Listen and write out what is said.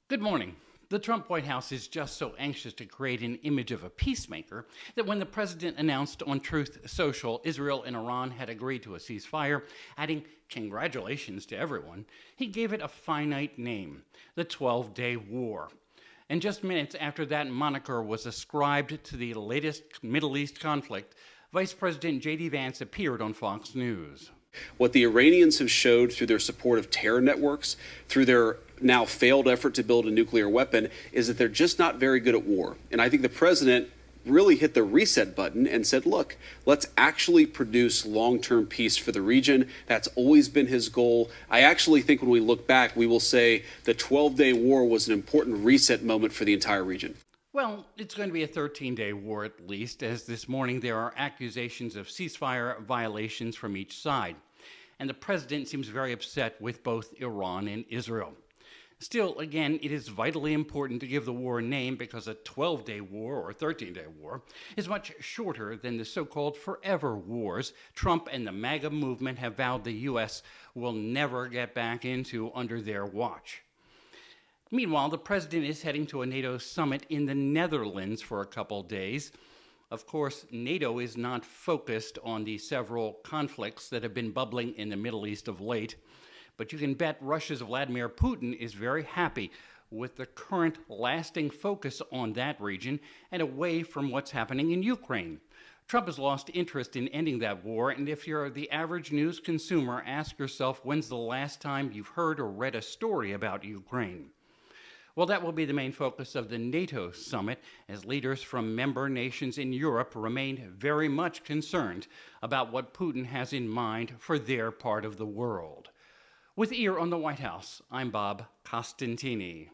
Good morning. The Trump White House is just so anxious to create an image of a peacemaker that when the president announced on Truth Social Israel and Iran had agreed to a ceasefire, adding congratulations to everyone, he gave it a finite name, the 12-Day War. And just minutes after that moniker was ascribed to the latest Middle East conflict, Vice President J.D. Vance appeared on Fox News. What the Iranians have showed through their support of terror networks, through their now failed effort to build a nuclear weapon, is that they're just not very good at war. And I think the president really hit the reset button and said, look, let's actually produce long-term peace for the region. That's always been his goal. I actually think when we look back, we will say the 12-Day War was an important reset moment for the entire region. Well, it's going to be a 13-day war at least, as this morning there are accusations of ceasefire violations from each side. And the president seems very upset with both Iran and Israel. Still, again, it is vitally important to give the war a name because a 12-day war or 13-day war is much shorter than the so-called forever wars Trump and the MAGA movement have vowed the U.S. will never get back into under their watch. Meanwhile, the president is heading to a NATO summit in the Netherlands for a couple days. Of course, NATO is not focused on the several conflicts that have been bubbling in the Middle East of late, but you can bet Russia's Vladimir Putin is very happy with the current lasting focus on that region and away from what's happening in Ukraine. Trump has lost interest in ending that war, and if you're the average news consumer, ask yourself when's the last time you've heard or read a story about Ukraine. Well, that will be the main focus of the NATO summit, as leaders from member nations in Europe remain very much concerned about what Putin has in mind for their part of the world. With Ear on the White House, I'm Bob Costantini.